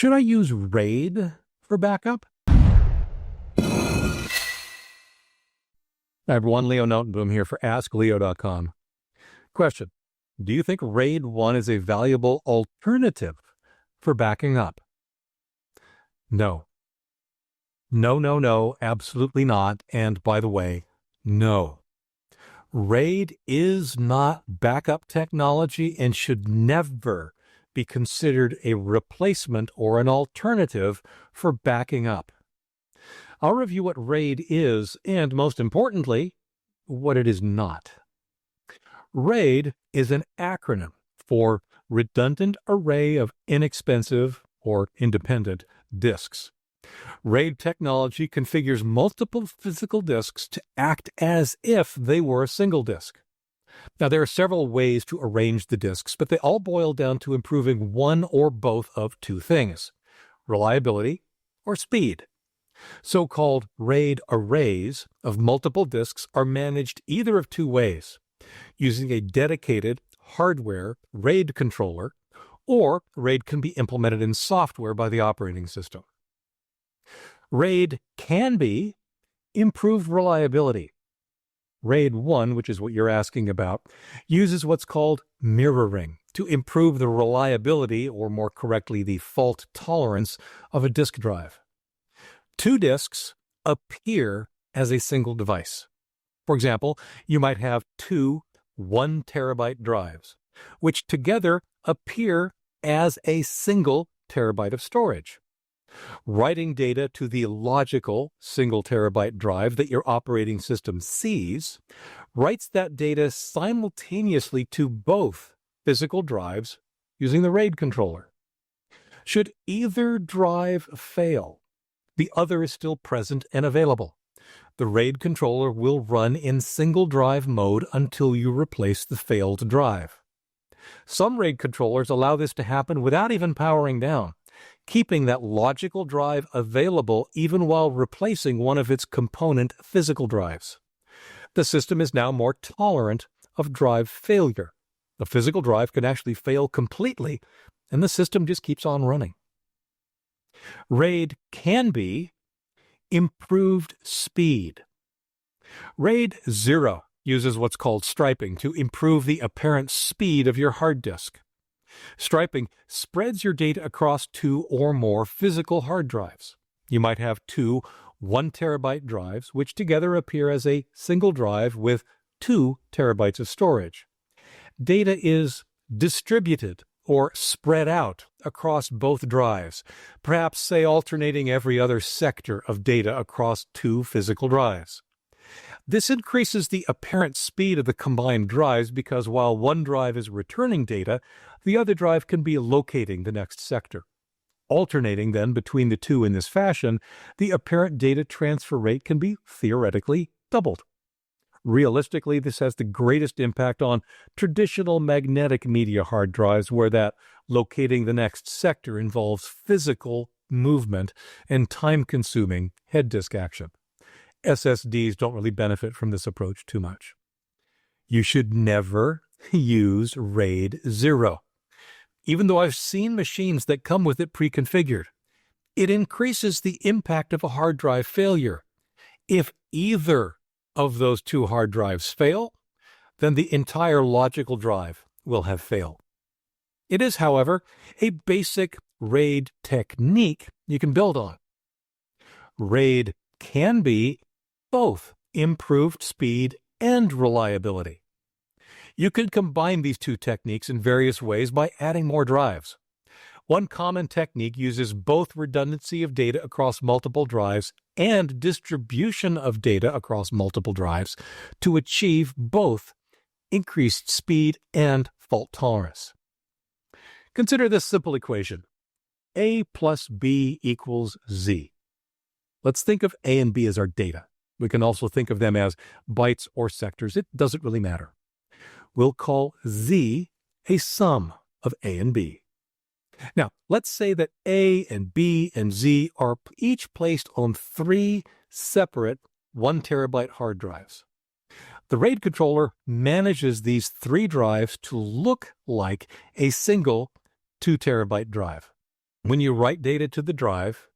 Should I use RAID for backup? Hi everyone, Leo Notenboom here for askleo.com. Question: do you think RAID 1 is a valuable alternative for backing up? No. No, absolutely not. And by the way, no. RAID is not backup technology and should never be considered a replacement or an alternative for backing up. I'll review what RAID is and, most importantly, what it is not. RAID is an acronym for Redundant Array of Inexpensive or Independent Disks. RAID technology configures multiple physical disks to act as if they were a single disk. Now, there are several ways to arrange the disks, but they all boil down to improving one or both of two things: reliability or speed. So-called RAID arrays of multiple disks are managed either of two ways: using a dedicated hardware RAID controller, or RAID can be implemented in software by the operating system. RAID can be improved reliability. RAID 1, which is what you're asking about, uses what's called mirroring to improve the reliability, or more correctly, the fault tolerance of a disk drive. Two disks appear as a single device. For example, you might have two 1 terabyte drives, which together appear as a single terabyte of storage. Writing data to the logical single terabyte drive that your operating system sees writes that data simultaneously to both physical drives using the RAID controller. Should either drive fail, the other is still present and available. The RAID controller will run in single drive mode until you replace the failed drive. Some RAID controllers allow this to happen without even powering down, keeping that logical drive available even while replacing one of its component physical drives. The system is now more tolerant of drive failure. The physical drive can actually fail completely, and the system just keeps on running. RAID can be improved speed. RAID 0 uses what's called striping to improve the apparent speed of your hard disk. Striping spreads your data across two or more physical hard drives. You might have two 1 terabyte drives, which together appear as a single drive with 2 terabytes of storage. Data is distributed or spread out across both drives, perhaps, say, alternating every other sector of data across two physical drives. This increases the apparent speed of the combined drives because while one drive is returning data, the other drive can be locating the next sector. Alternating then between the two in this fashion, the apparent data transfer rate can be theoretically doubled. Realistically, this has the greatest impact on traditional magnetic media hard drives, where that locating the next sector involves physical movement and time-consuming head disk action. SSDs don't really benefit from this approach too much. You should never use RAID 0. Even though I've seen machines that come with it pre-configured, it increases the impact of a hard drive failure. If either of those two hard drives fail, then the entire logical drive will have failed. It is, however, a basic RAID technique you can build on. RAID can be both improved speed and reliability. You can combine these two techniques in various ways by adding more drives. One common technique uses both redundancy of data across multiple drives and distribution of data across multiple drives to achieve both increased speed and fault tolerance. Consider this simple equation: A plus B equals Z. Let's think of A and B as our data. We can also think of them as bytes or sectors. It doesn't really matter. We'll call Z a sum of A and B. Now, let's say that A and B and Z are each placed on three separate 1 terabyte hard drives. The RAID controller manages these three drives to look like a single 2 terabyte drive. When you write data to the drive,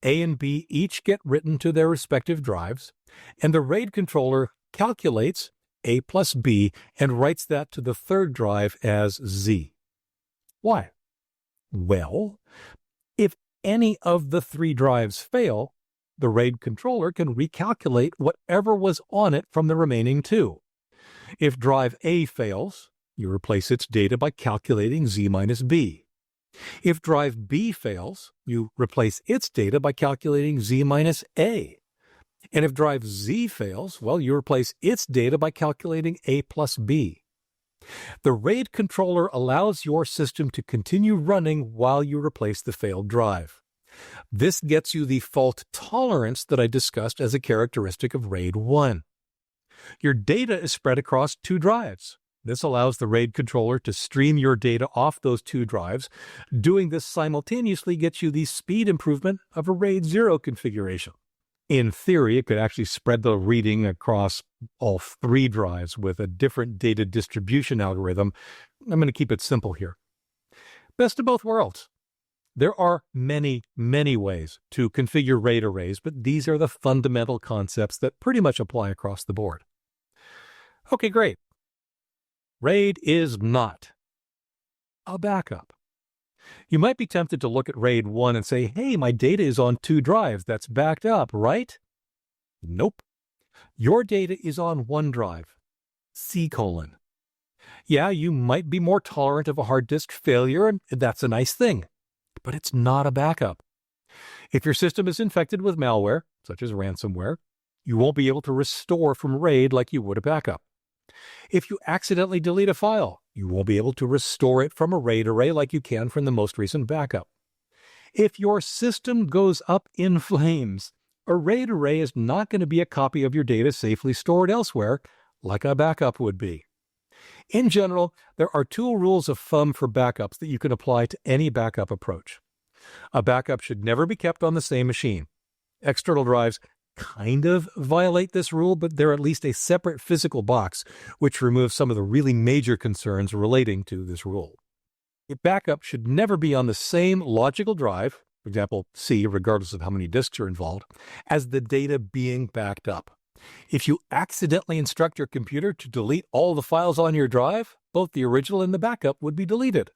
A and B each get written to their respective drives, and the RAID controller calculates A plus B and writes that to the third drive as Z. Why? Well, if any of the three drives fail, the RAID controller can recalculate whatever was on it from the remaining two. If drive A fails, you replace its data by calculating Z minus B. If drive B fails, you replace its data by calculating Z minus A. And if drive Z fails, well, you replace its data by calculating A plus B. The RAID controller allows your system to continue running while you replace the failed drive. This gets you the fault tolerance that I discussed as a characteristic of RAID 1. Your data is spread across two drives. This allows the RAID controller to stream your data off those two drives. Doing this simultaneously gets you the speed improvement of a RAID 0 configuration. In theory, it could actually spread the reading across all three drives with a different data distribution algorithm. I'm going to keep it simple here. Best of both worlds. There are many, many ways to configure RAID arrays, but these are the fundamental concepts that pretty much apply across the board. Okay, great. RAID is not a backup. You might be tempted to look at RAID 1 and say, hey, my data is on two drives. That's backed up, right? Nope. Your data is on one drive, C:. Yeah, you might be more tolerant of a hard disk failure, and that's a nice thing, but it's not a backup. If your system is infected with malware, such as ransomware, you won't be able to restore from RAID like you would a backup. If you accidentally delete a file, you won't be able to restore it from a RAID array like you can from the most recent backup. If your system goes up in flames, a RAID array is not going to be a copy of your data safely stored elsewhere like a backup would be. In general, there are two rules of thumb for backups that you can apply to any backup approach. A backup should never be kept on the same machine. External drives kind of violate this rule, but they're at least a separate physical box, which removes some of the really major concerns relating to this rule. A backup should never be on the same logical drive, for example, C, regardless of how many disks are involved, as the data being backed up. If you accidentally instruct your computer to delete all the files on your drive, both the original and the backup would be deleted.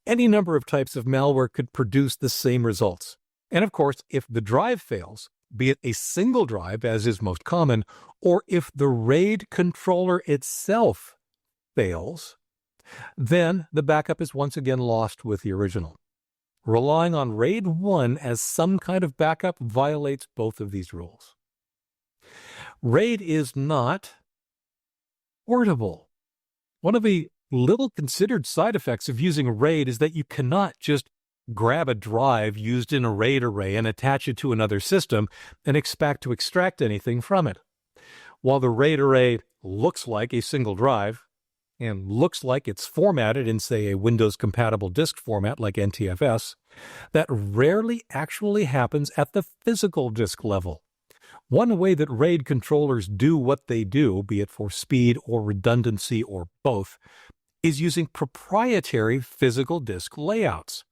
Any number of types of malware could produce the same results. And of course, if the drive fails, be it a single drive, as is most common, or if the RAID controller itself fails, then the backup is once again lost with the original. Relying on RAID 1 as some kind of backup violates both of these rules. RAID is not portable. One of the little considered side effects of using RAID is that you cannot just grab a drive used in a RAID array and attach it to another system and expect to extract anything from it. While the RAID array looks like a single drive and looks like it's formatted in, say, a Windows-compatible disk format like NTFS, that rarely actually happens at the physical disk level. One way that RAID controllers do what they do, be it for speed or redundancy or both, is using proprietary physical disk layouts.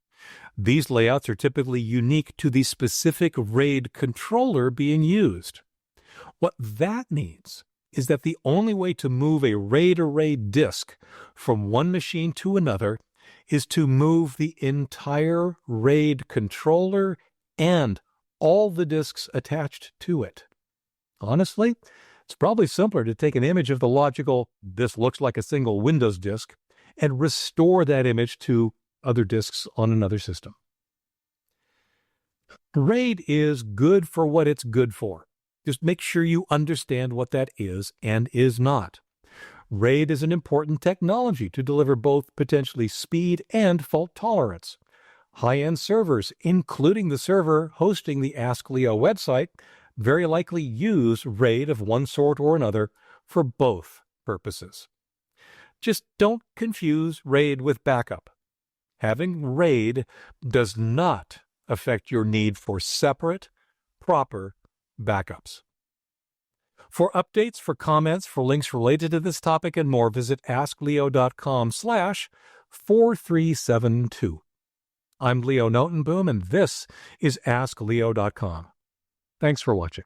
These layouts are typically unique to the specific RAID controller being used. What that means is that the only way to move a RAID array disk from one machine to another is to move the entire RAID controller and all the disks attached to it. Honestly, it's probably simpler to take an image of the logical, this looks like a single Windows disk, and restore that image to other disks on another system. RAID is good for what it's good for. Just make sure you understand what that is and is not. RAID is an important technology to deliver both potentially speed and fault tolerance. High-end servers, including the server hosting the askleo website, very likely use RAID of one sort or another for both purposes. Just don't confuse RAID with backup. Having RAID does not affect your need for separate, proper backups. For updates, for comments, for links related to this topic and more, visit askleo.com/4372. I'm Leo Notenboom, and this is askleo.com. Thanks for watching.